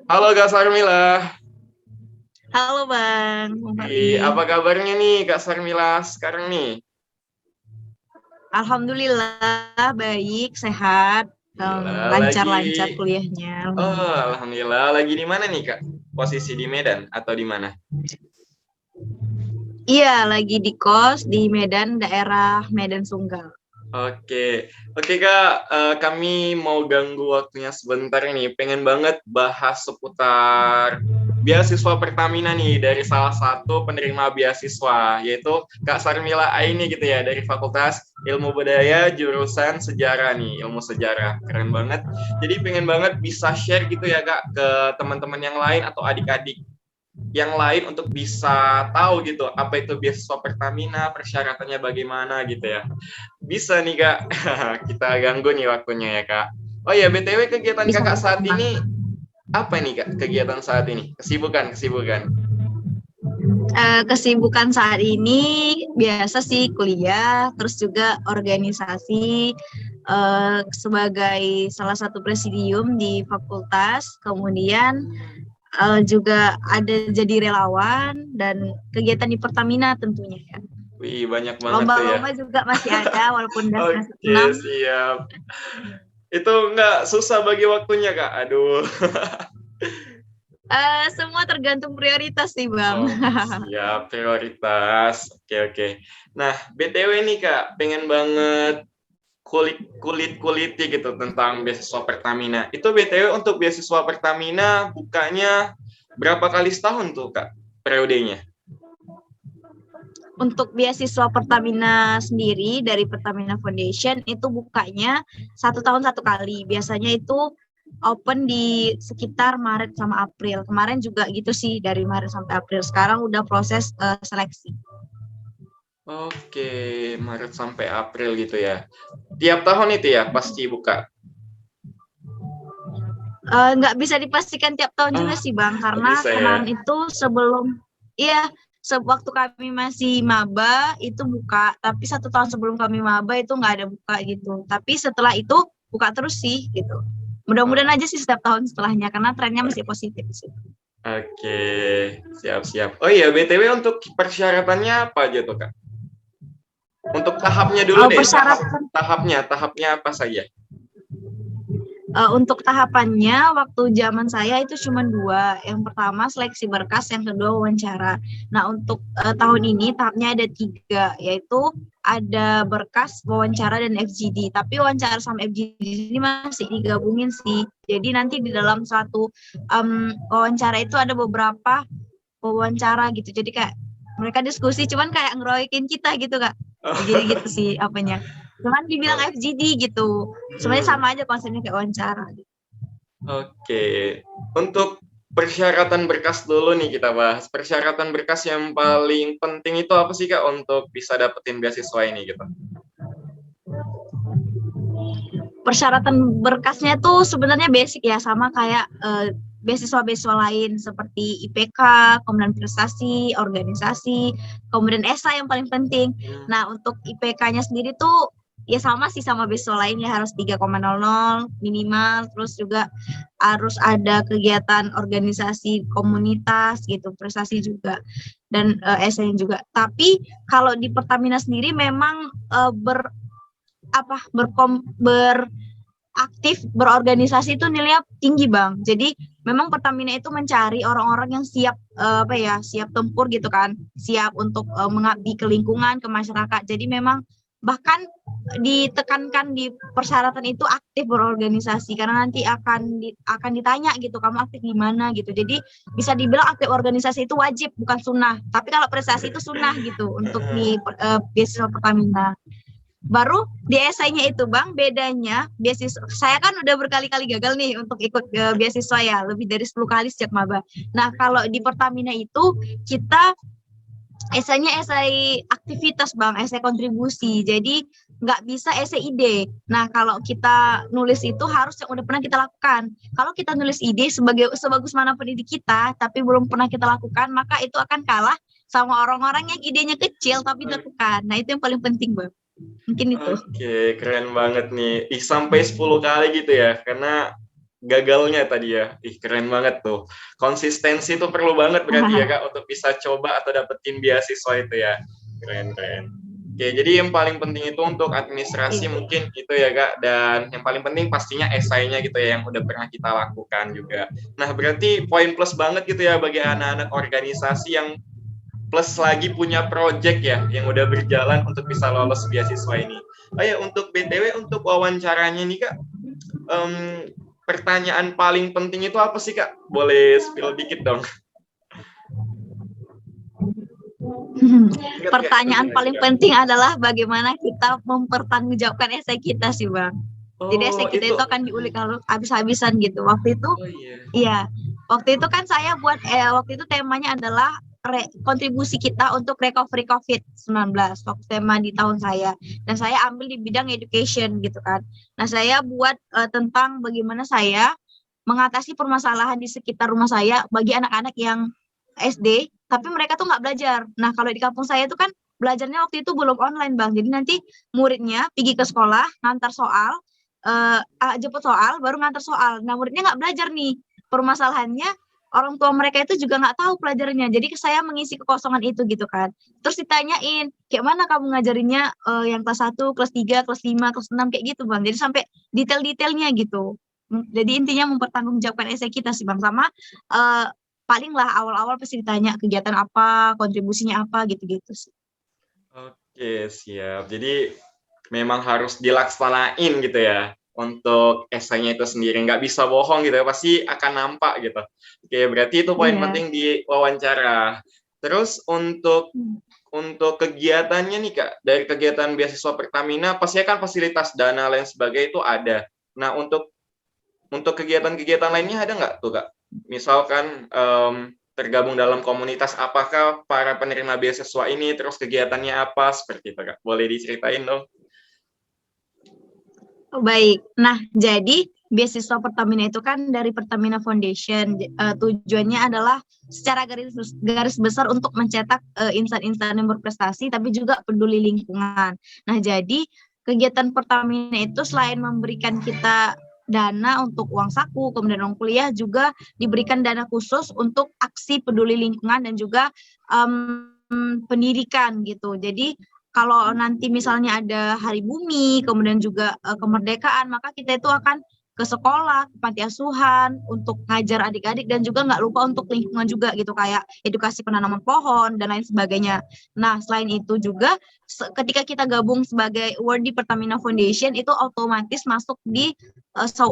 Halo Kak Sarmila. Halo Bang, Bang Apa Fadli. kabarnya nih Kak Sarmila sekarang nih? Alhamdulillah baik, sehat, Alhamdulillah lagi. lancar-lancar kuliahnya. Oh, Alhamdulillah. alhamdulillah lagi di mana nih Kak? Posisi di Medan atau di mana? Iya, lagi di kos di Medan, daerah Medan Sunggal. Oke Kak, kami mau ganggu waktunya sebentar nih. Pengen banget bahas seputar beasiswa Pertamina nih dari salah satu penerima beasiswa, yaitu Kak Sarmila Aini gitu ya, dari Fakultas Ilmu Budaya jurusan Sejarah nih, Ilmu Sejarah. Keren banget. Jadi pengen banget bisa share gitu ya Kak ke teman-teman yang lain atau adik-adik yang lain untuk bisa tahu gitu apa itu beasiswa Pertamina, persyaratannya bagaimana gitu ya. Bisa nih Kak, kita ganggu nih waktunya ya Kak. Oh ya, BTW kegiatan Bisa Kakak bisa saat Bang. ini apa nih Kak? Kegiatan saat ini? Kesibukan. Kesibukan saat ini biasa sih kuliah, terus juga organisasi sebagai salah satu presidium di fakultas, kemudian juga ada jadi relawan dan kegiatan di Pertamina tentunya ya. Wih, banyak banget tuh ya. Lomba-lomba juga masih ada walaupun udah semester Oke, 6. siap. Itu nggak susah bagi waktunya Kak? Aduh. Semua tergantung prioritas sih Bang. Oh, siap. Prioritas. Oke. Nah, BTW nih Kak, pengen banget kuliti gitu tentang beasiswa Pertamina. Itu BTW untuk beasiswa Pertamina bukanya berapa kali setahun tuh Kak periodenya? Untuk beasiswa Pertamina sendiri dari Pertamina Foundation itu bukanya 1 tahun 1 kali. Biasanya itu open di sekitar Maret sama April. Kemarin juga gitu sih dari Maret sampai April. Sekarang udah proses seleksi. Oke, Maret sampai April gitu ya. Tiap tahun itu ya pasti buka. Nggak bisa dipastikan tiap tahun juga Oh, sih Bang, nggak karena bisa ya. kemarin itu sebelum, iya, sewaktu kami masih maba itu buka, tapi 1 tahun sebelum kami maba itu nggak ada buka gitu. Tapi setelah itu buka terus sih gitu. Oh, Mudah-mudahan aja sih setiap tahun setelahnya, karena trennya masih positif sih. oke, siap. Oh iya, BTW untuk persyaratannya apa aja tuh Kak? Untuk tahapnya dulu deh, Persyaratan tahapnya apa saja? Untuk tahapannya waktu zaman saya itu cuma dua. Yang pertama seleksi berkas, yang kedua wawancara. Nah untuk tahun ini tahapnya ada tiga, yaitu ada berkas, wawancara, dan FGD. Tapi wawancara sama FGD ini masih digabungin sih. Jadi nanti di dalam suatu wawancara itu ada beberapa wawancara gitu. Jadi kayak mereka diskusi, cuman kayak ngeroyokin kita gitu kak. Jadi gitu sih apanya. Cuman dibilang FGD gitu. Sebenarnya Hmm. sama aja konsepnya kayak wawancara. Oke, untuk persyaratan berkas dulu nih kita bahas. Persyaratan berkas yang paling penting itu apa sih Kak untuk bisa dapetin beasiswa ini gitu? Persyaratan berkasnya tuh sebenarnya basic ya, sama kayak beasiswa-beasiswa lain seperti IPK, kemudian prestasi, organisasi, kemudian esai yang paling penting. Nah, untuk IPK-nya sendiri tuh ya sama sih sama beasiswa lainnya, harus 3,00 minimal, terus juga harus ada kegiatan organisasi komunitas gitu, prestasi juga, dan esai juga. Tapi kalau di Pertamina sendiri memang beraktif berorganisasi itu nilainya tinggi bang. Jadi memang Pertamina itu mencari orang-orang yang siap siap tempur gitu kan, siap untuk mengabdi ke lingkungan, ke masyarakat. Jadi memang bahkan ditekankan di persyaratan itu aktif berorganisasi, karena nanti akan ditanya gitu, kamu aktif di mana gitu. Jadi bisa dibilang aktif organisasi itu wajib, bukan sunnah. Tapi kalau prestasi itu sunnah gitu untuk di beasiswa Pertamina. Baru di esainya itu bang, bedanya beasiswa saya kan udah berkali-kali gagal nih untuk ikut beasiswa ya, lebih dari 10 kali sejak maba. Nah kalau di Pertamina itu kita esainya esai aktivitas bang, esai kontribusi, jadi nggak bisa esai ide. Nah kalau kita nulis itu harus yang udah pernah kita lakukan. Kalau kita nulis ide sebagus mana pendidik kita tapi belum pernah kita lakukan, maka itu akan kalah sama orang-orang yang idenya kecil tapi dilakukan. Nah itu yang paling penting bang, mungkin itu. Oke, keren banget nih. Sampai 10 kali gitu ya, karena gagalnya tadi ya. Ih, keren banget tuh. Konsistensi itu perlu banget berarti ya Kak untuk bisa coba atau dapetin beasiswa itu ya. Keren, keren. Oke, jadi yang paling penting itu untuk administrasi Iya. mungkin itu ya Kak, dan yang paling penting pastinya esainya gitu ya yang udah pernah kita lakukan juga. Nah, berarti poin plus banget gitu ya bagi anak-anak organisasi yang plus lagi punya project ya yang udah berjalan untuk bisa lolos beasiswa ini. Oh ya, untuk BTW untuk wawancaranya nih Kak, em, pertanyaan paling penting itu apa sih Kak? Boleh spill dikit dong. Ingat nggak? Ingat Pertanyaan nggak sih paling Kak? penting adalah bagaimana kita mempertanggungjawabkan esai kita sih Bang. Jadi esai Oh, kita itu. itu akan diulik kalau habis-habisan gitu. Waktu itu, Oh iya. iya, waktu itu kan saya buat, waktu itu temanya adalah kontribusi kita untuk recovery COVID-19, waktu tema di tahun saya. Dan saya ambil di bidang education gitu kan. Nah saya buat tentang bagaimana saya mengatasi permasalahan di sekitar rumah saya bagi anak-anak yang SD, tapi mereka tuh nggak belajar. Nah kalau di kampung saya itu kan belajarnya waktu itu belum online Bang. Jadi nanti muridnya pergi ke sekolah, ngantar soal, jemput soal, baru ngantar soal. Nah muridnya nggak belajar nih. Permasalahannya orang tua mereka itu juga nggak tahu pelajarannya. Jadi saya mengisi kekosongan itu gitu kan. Terus ditanyain, kayak mana kamu ngajarinnya yang kelas 1, kelas 3, kelas 5, kelas 6 kayak gitu Bang. Jadi sampai detail-detailnya gitu. Jadi intinya mempertanggungjawabkan esai kita sih Bang. Sama paling lah awal-awal pasti ditanya kegiatan apa, kontribusinya apa gitu-gitu sih. Oke, siap. Jadi memang harus dilaksanain gitu ya untuk esainya itu sendiri. Nggak bisa bohong gitu ya, pasti akan nampak gitu. Oke, berarti itu poin Iya. penting di wawancara. Terus untuk kegiatannya nih Kak, dari kegiatan beasiswa Pertamina, pastinya kan fasilitas dana lain sebagainya itu ada. Nah, untuk kegiatan-kegiatan lainnya ada nggak tuh Kak? Misalkan tergabung dalam komunitas apakah para penerima beasiswa ini, terus kegiatannya apa, seperti itu Kak? Boleh diceritain dong? Oh, baik. Nah, jadi beasiswa Pertamina itu kan dari Pertamina Foundation. Tujuannya adalah secara garis besar untuk mencetak insan-insan yang berprestasi, tapi juga peduli lingkungan. Nah, jadi kegiatan Pertamina itu selain memberikan kita dana untuk uang saku, kemudian uang kuliah, juga diberikan dana khusus untuk aksi peduli lingkungan dan juga pendidikan gitu. Jadi kalau nanti misalnya ada Hari Bumi, kemudian juga kemerdekaan, maka kita itu akan ke sekolah, ke panti asuhan, untuk ngajar adik-adik, dan juga nggak lupa untuk lingkungan juga gitu, kayak edukasi penanaman pohon, dan lain sebagainya. Nah, selain itu juga, ketika kita gabung sebagai award di Pertamina Foundation, itu otomatis masuk di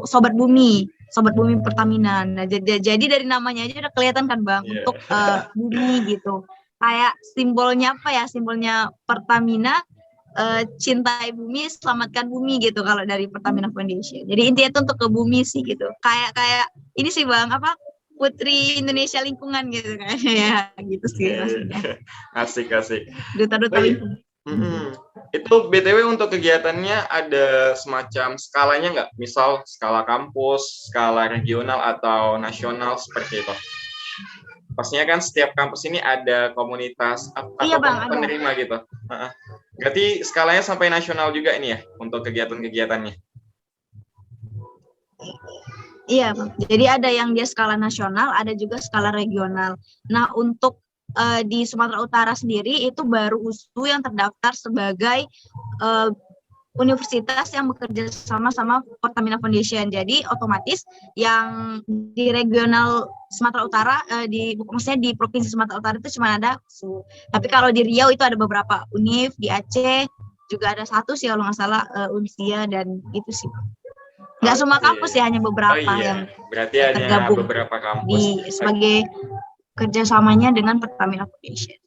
Sobat Bumi, Sobat Bumi Pertamina. Nah, jadi dari namanya aja udah kelihatan kan Bang, Iya. untuk bumi gitu. Kayak simbolnya apa ya, simbolnya Pertamina, cintai bumi, selamatkan bumi gitu kalau dari Pertamina Foundation. Jadi intinya itu untuk ke bumi sih gitu. Kayak ini sih Bang, apa, Putri Indonesia Lingkungan gitu kan. Ya gitu sih maksudnya. Asik, asik. Duta-duta Oh iya. lingkungan. Itu BTW untuk kegiatannya ada semacam skalanya nggak? Misal skala kampus, skala regional, atau nasional seperti itu. Pastinya kan setiap kampus ini ada komunitas Iya Bang, ataupun ada. penerima gitu. Berarti skalanya sampai nasional juga ini ya untuk kegiatan-kegiatannya. Iya Bang. Jadi ada yang dia skala nasional, ada juga skala regional. Nah, untuk di Sumatera Utara sendiri itu baru USU yang terdaftar sebagai universitas yang bekerja sama Pertamina Foundation. Jadi otomatis yang di regional Sumatera Utara, maksudnya di provinsi Sumatera Utara itu cuma ada USU. Tapi kalau di Riau itu ada beberapa univ, di Aceh juga ada satu sih kalau nggak salah, Unsia, dan gitu sih. Nggak semua kampus ya, hanya beberapa iya. yang Berarti hanya tergabung beberapa kampus. sebagai kerjasamanya dengan Pertamina Foundation.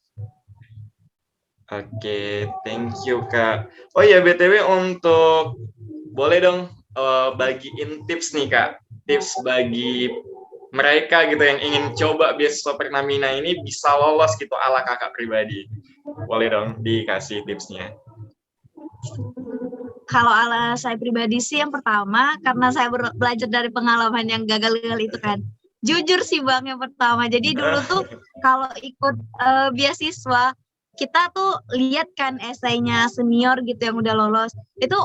Oke, thank you Kak. Oh iya, BTW untuk boleh dong bagiin tips nih Kak. Tips bagi mereka gitu yang ingin coba beasiswa Pertamina ini bisa lolos gitu ala Kakak pribadi. Boleh dong dikasih tipsnya. Kalau ala saya pribadi sih, yang pertama, karena saya belajar dari pengalaman yang gagal-gagal itu kan. Jujur sih Bang, yang pertama. Jadi dulu tuh kalau ikut beasiswa, kita tuh lihat kan esainya senior gitu yang udah lolos. Itu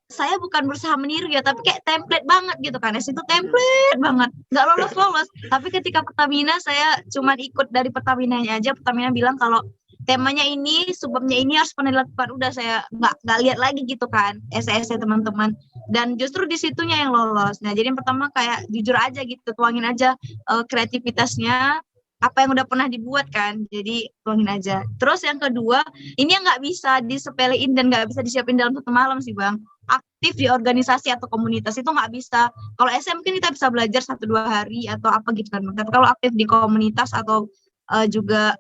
saya bukan berusaha meniru ya, tapi kayak template banget gitu kan. S itu template banget, nggak lolos-lolos. Tapi ketika Pertamina saya cuman ikut dari Pertaminanya aja. Pertamina bilang kalau temanya ini, subbabnya ini harus pernah dilakukan. Udah saya nggak lihat lagi gitu kan, essay teman-teman. Dan justru di situnya yang lolos. Nah, jadi yang pertama kayak jujur aja gitu, tuangin aja kreativitasnya, apa yang udah pernah dibuat kan. Jadi tuangin aja. Terus yang kedua, ini yang nggak bisa disepelein dan nggak bisa disiapin dalam satu malam sih Bang. Aktif di organisasi atau komunitas itu nggak bisa. Kalau SM mungkin kita bisa belajar 1-2 hari atau apa gitu kan. Tapi kalau aktif di komunitas atau juga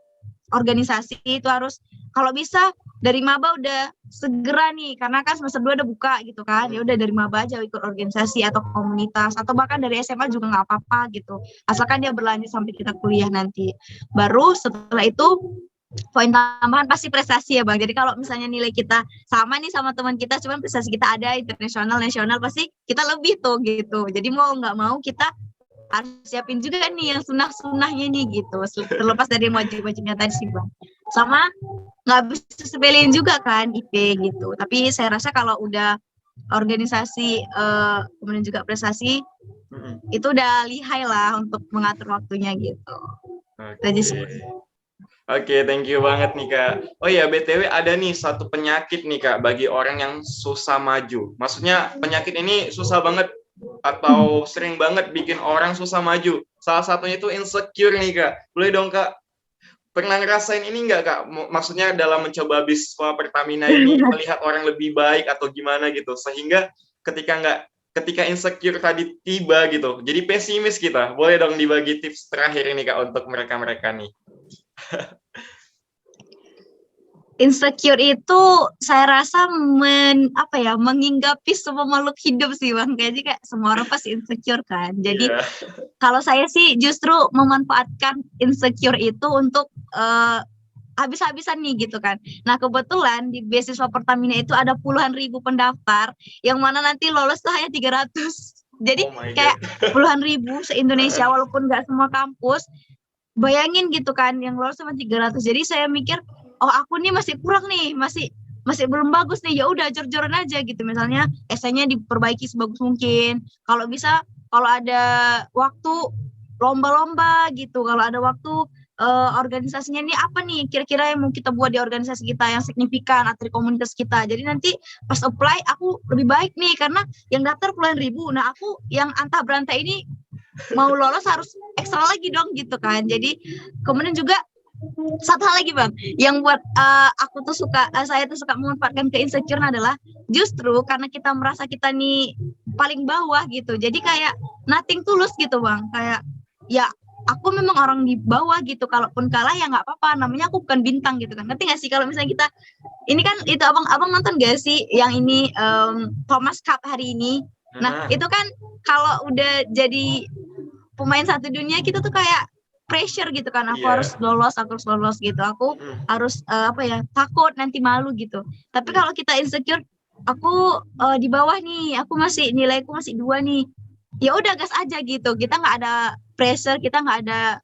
organisasi itu harus, kalau bisa dari maba udah segera nih, karena kan semester 2 udah buka gitu kan. Ya udah dari maba aja ikut organisasi atau komunitas, atau bahkan dari SMA juga nggak apa-apa gitu. Asalkan dia berlanjut sampai kita kuliah nanti. Baru setelah itu poin tambahan pasti prestasi ya Bang. Jadi kalau misalnya nilai kita sama nih sama teman kita, cuman prestasi kita ada internasional, nasional, pasti kita lebih tuh gitu. Jadi mau nggak mau kita harus siapin juga nih yang sunah-sunahnya nih gitu. Terlepas dari yang wajib-wajibnya tadi sih Bang. Sama nggak bisa sepelein juga kan IP gitu. Tapi saya rasa kalau udah organisasi kemudian juga prestasi, itu udah lihai lah untuk mengatur waktunya gitu. Oke. Oke, thank you banget nih Kak. Oh ya, BTW ada nih satu penyakit nih Kak bagi orang yang susah maju. Maksudnya penyakit ini susah banget atau sering banget bikin orang susah maju. Salah satunya itu insecure nih Kak. Boleh dong Kak, pernah ngerasain ini nggak Kak? Maksudnya dalam mencoba beasiswa Pertamina ini melihat orang lebih baik atau gimana gitu. Sehingga ketika insecure tadi tiba gitu, jadi pesimis kita. Boleh dong dibagi tips terakhir ini Kak untuk mereka-mereka nih. Insecure itu saya rasa menghinggapi semua makhluk hidup sih Bang. Jadi kayak semua orang pasti insecure kan. Jadi kalau saya sih justru memanfaatkan insecure itu untuk habis-habisan nih gitu kan. Nah kebetulan di beasiswa Pertamina itu ada puluhan ribu pendaftar, yang mana nanti lolos tuh hanya 300. Jadi kayak puluhan ribu se-Indonesia, walaupun nggak semua kampus. Bayangin gitu kan, yang lolos cuma 300. Jadi saya mikir, oh aku nih masih kurang nih, masih belum bagus nih. Ya udah jor-joran aja gitu. Misalnya esainya diperbaiki sebagus mungkin. Kalau bisa, kalau ada waktu lomba-lomba gitu. Kalau ada waktu organisasinya ini apa nih kira-kira yang mau kita buat di organisasi kita yang signifikan atau di komunitas kita. Jadi nanti pas apply aku lebih baik nih karena yang daftar puluhan ribu. Nah aku yang antah berantai ini mau lolos harus ekstra lagi dong gitu kan. Jadi kemudian juga satu hal lagi Bang, yang buat aku tuh saya tuh suka memanfaatkan keinsecure adalah justru karena kita merasa kita nih paling bawah gitu. Jadi kayak nothing tulus gitu Bang. Kayak ya aku memang orang di bawah gitu. Kalaupun kalah ya nggak apa-apa. Namanya aku bukan bintang gitu kan. Ngerti nggak sih kalau misalnya kita ini kan itu abang nonton gak sih yang ini Thomas Cup hari ini? Nah itu kan kalau udah jadi pemain satu dunia kita tuh kayak pressure gitu kan, aku harus lolos gitu, aku harus takut nanti malu gitu. Tapi kalau kita insecure, aku di bawah nih, aku nilaiku masih 2 nih, ya udah gas aja gitu, kita nggak ada pressure, kita nggak ada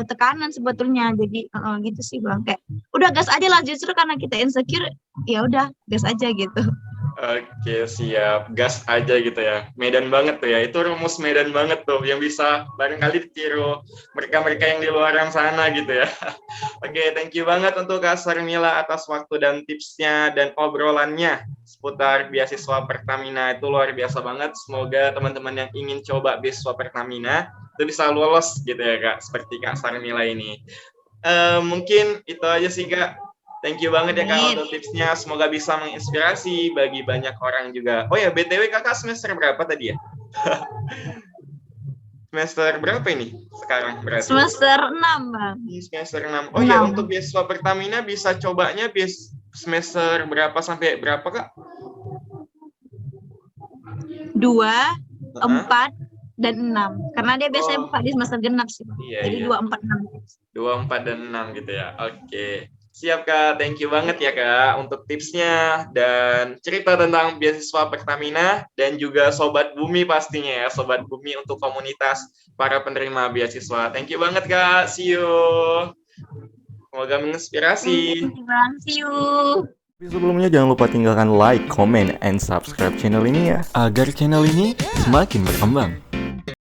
tekanan sebetulnya. Jadi gitu sih Bang, kayak udah gas aja lah, justru karena kita insecure ya udah gas aja gitu. Oke, siap. Gas aja gitu ya. Medan banget tuh ya. Itu rumus Medan banget tuh yang bisa barangkali ditiru mereka-mereka yang di luar sana gitu ya. Oke, thank you banget untuk Kak Sarmila atas waktu dan tipsnya dan obrolannya seputar beasiswa Pertamina. Itu luar biasa banget. Semoga teman-teman yang ingin coba beasiswa Pertamina itu bisa lolos gitu ya Kak, seperti Kak Sarmila ini. Mungkin itu aja sih Kak. Thank you banget ya Kak untuk tipsnya. Semoga bisa menginspirasi bagi banyak orang juga. Oh ya, BTW Kakak semester berapa tadi ya? Semester berapa ini sekarang berarti? Semester 6 Bang. Semester 6. Oh ya, untuk beasiswa Pertamina bisa cobanya semester berapa sampai berapa Kak? 2, 4, dan 6. Karena dia biasanya buka di semester genap sih. Jadi 2, 4, 6. 2, 4, dan 6 gitu ya. Oke. Siap Kak, thank you banget ya Kak untuk tipsnya dan cerita tentang beasiswa Pertamina dan juga Sobat Bumi pastinya ya, Sobat Bumi untuk komunitas para penerima beasiswa. Thank you banget Kak, see you. Semoga menginspirasi. See you. Tapi sebelumnya jangan lupa tinggalkan like, comment, and subscribe channel ini ya, agar channel ini semakin berkembang.